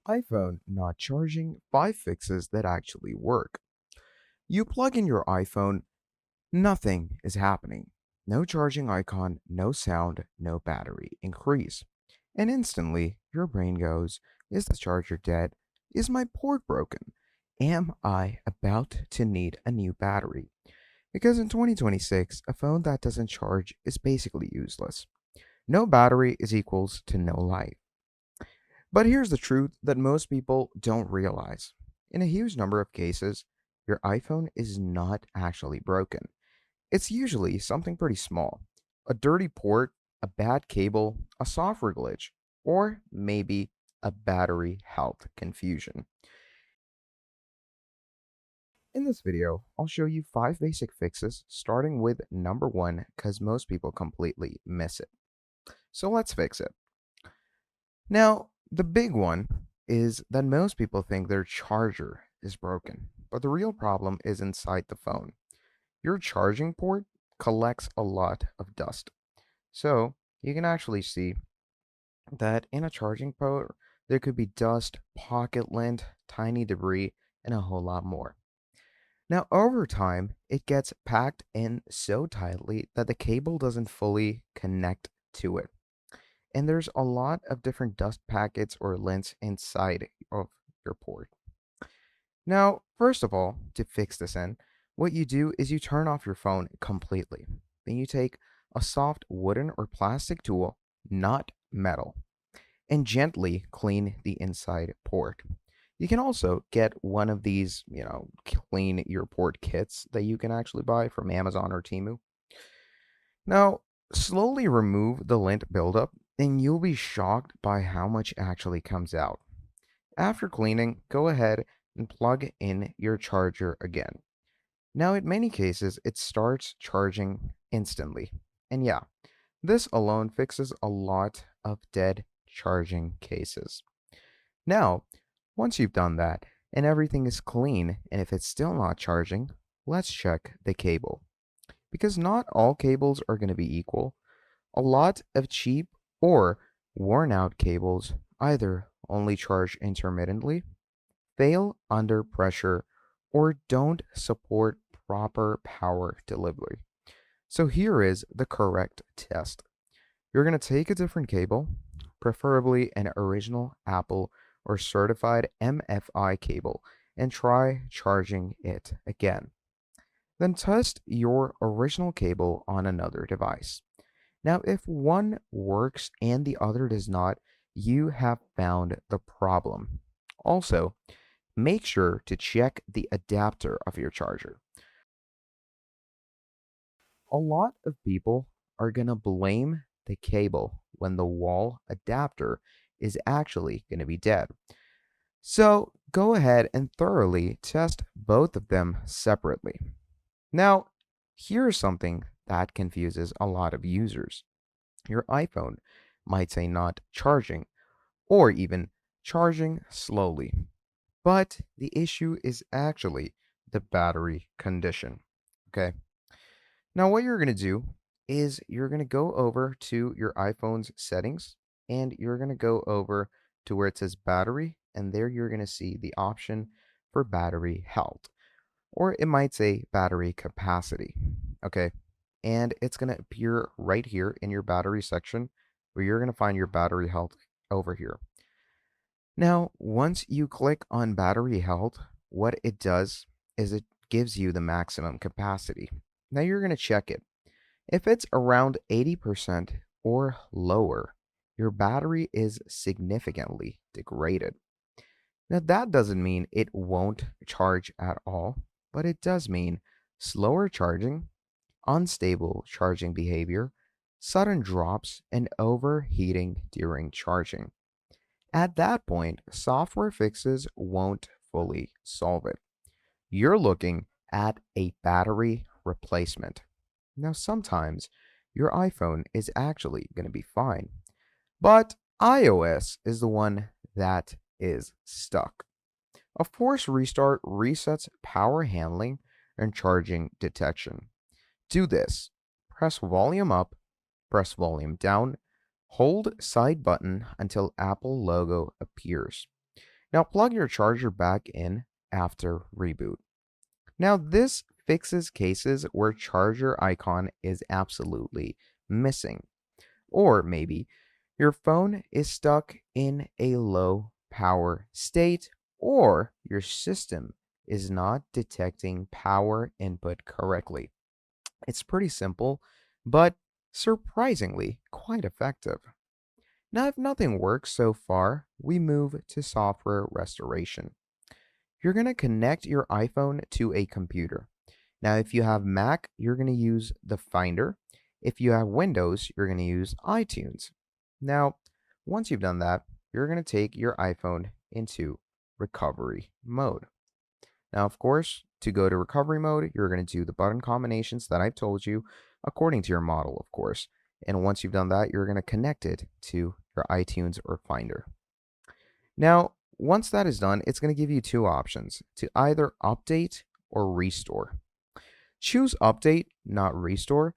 iPhone not charging, 5 fixes that actually work. You plug in your iPhone, nothing is happening. No charging icon, no sound, no battery increase. And instantly, your brain goes, is the charger dead? Is my port broken? Am I about to need a new battery? Because in 2026, a phone that doesn't charge is basically useless. No battery is equals to no life. But here's the truth that most people don't realize. In a huge number of cases, your iPhone is not actually broken. It's usually something pretty small: a dirty port, a bad cable, a software glitch, or maybe a battery health confusion. In this video, I'll show you 5 basic fixes, starting with number 1 because most people completely miss it. So let's fix it. Now, the big one is that most people think their charger is broken, but the real problem is inside the phone. Your charging port collects a lot of dust. So, you can actually see that in a charging port, there could be dust, pocket lint, tiny debris, and a whole lot more. Now, over time, it gets packed in so tightly that the cable doesn't fully connect to it. And there's a lot of different dust packets or lints inside of your port. Now, first of all, to fix this what you do is you turn off your phone completely. Then you take a soft wooden or plastic tool, not metal, and gently clean the inside port. You can also get one of these, clean your port kits that you can actually buy from Amazon or Temu. Now, slowly remove the lint buildup, and you'll be shocked by how much actually comes out. After cleaning, go ahead and plug in your charger again. Now, in many cases, it starts charging instantly. And yeah, this alone fixes a lot of dead charging cases. Now, once you've done that and everything is clean, and if it's still not charging, let's check the cable. Because not all cables are going to be equal. A lot of cheap or worn out cables either only charge intermittently, fail under pressure, or don't support proper power delivery. So here is the correct test. You're going to take a different cable, preferably an original Apple or certified MFI cable, and try charging it again. Then test your original cable on another device. Now, if one works and the other does not, you have found the problem. Also, make sure to check the adapter of your charger. A lot of people are going to blame the cable when the wall adapter is actually going to be dead. So go ahead and thoroughly test both of them separately. Now, here's something that confuses a lot of users. Your iPhone might say not charging or even charging slowly, but the issue is actually the battery condition. Okay. Now, what you're going to do is you're going to go over to your iPhone's settings and you're going to go over to where it says battery, and there you're going to see the option for battery health, or it might say battery capacity. Okay. And it's going to appear right here in your battery section where you're going to find your battery health over here. Now, once you click on battery health, what it does is it gives you the maximum capacity. Now you're going to check it. If it's around 80% or lower, your battery is significantly degraded. Now, that doesn't mean it won't charge at all, but it does mean slower charging, unstable charging behavior, sudden drops, and overheating during charging. At that point, software fixes won't fully solve it. You're looking at a battery replacement. Now, sometimes your iPhone is actually going to be fine, but iOS is the one that is stuck. A forced restart resets power handling and charging detection. Do this: press volume up, press volume down, hold side button until Apple logo appears. Now plug your charger back in after reboot. Now this fixes cases where charger icon is absolutely missing. Or maybe your phone is stuck in a low power state, or your system is not detecting power input correctly. It's pretty simple, but surprisingly quite effective. Now, if nothing works so far, we move to software restoration. You're going to connect your iPhone to a computer. Now, if you have Mac, you're going to use the Finder. If you have Windows, you're going to use iTunes. Now, once you've done that, you're going to take your iPhone into recovery mode. Now, of course, to go to recovery mode, you're going to do the button combinations that I've told you according to your model, of course. And once you've done that, you're going to connect it to your iTunes or Finder. Now, once that is done, it's going to give you two options to either update or restore. Choose update, not restore.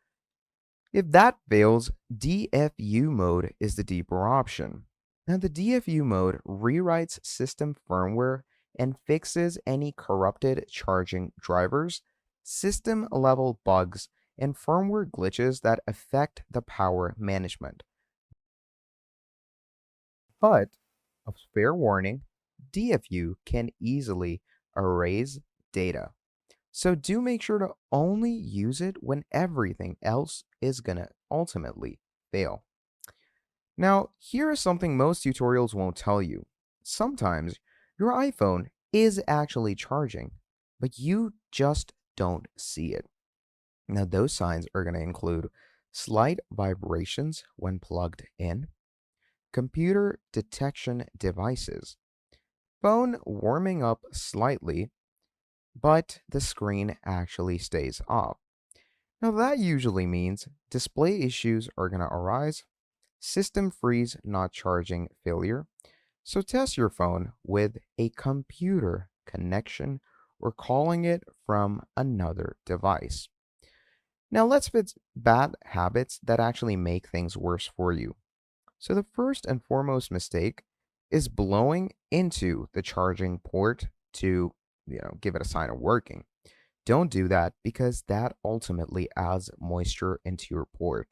If that fails, DFU mode is the deeper option. Now, the DFU mode rewrites system firmware and fixes any corrupted charging drivers, system level bugs, and firmware glitches that affect the power management. But, a fair warning, DFU can easily erase data. So do make sure to only use it when everything else is going to ultimately fail. Now, here is something most tutorials won't tell you. Sometimes your iPhone is actually charging, but you just don't see it. Now, those signs are going to include slight vibrations when plugged in, computer detection devices, phone warming up slightly, but the screen actually stays off. Now, that usually means display issues are going to arise, system freeze not charging failure. So, test your phone with a computer connection or calling it from another device. Now, let's fix bad habits that actually make things worse for you. So, the first and foremost mistake is blowing into the charging port to, give it a sign of working. Don't do that because that ultimately adds moisture into your port.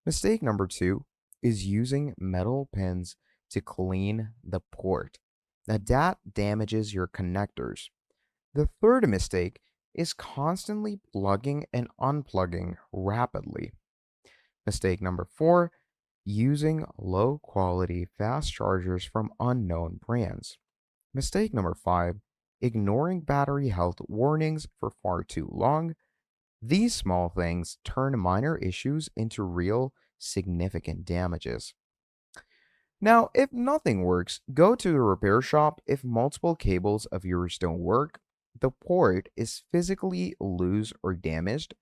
Mistake number two is using metal pins to clean the port. Now that damages your connectors. The third mistake is constantly plugging and unplugging rapidly. Mistake number four, using low quality fast chargers from unknown brands. Mistake number five, ignoring battery health warnings for far too long. These small things turn minor issues into real, significant damages. Now, if nothing works, go to the repair shop. If multiple cables of yours don't work, the port is physically loose or damaged,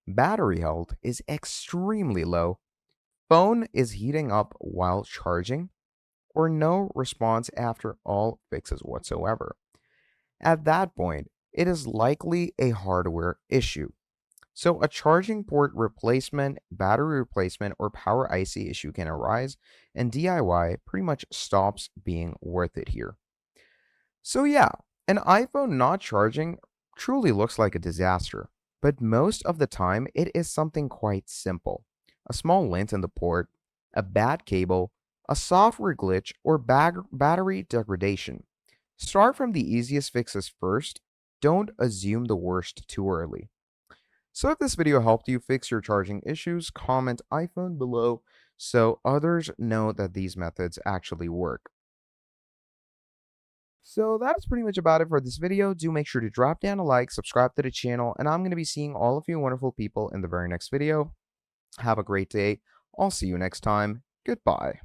battery health is extremely low, phone is heating up while charging, or no response after all fixes whatsoever. At that point, it is likely a hardware issue. So, a charging port replacement, battery replacement, or power IC issue can arise, and DIY pretty much stops being worth it here. So, yeah, an iPhone not charging truly looks like a disaster, but most of the time it is something quite simple: a small lint in the port, a bad cable, a software glitch, or battery degradation. Start from the easiest fixes first. Don't assume the worst too early. So if this video helped you fix your charging issues, comment iPhone below so others know that these methods actually work. So that's pretty much about it for this video. Do make sure to drop down a like, subscribe to the channel, and I'm going to be seeing all of you wonderful people in the very next video. Have a great day. I'll see you next time. Goodbye.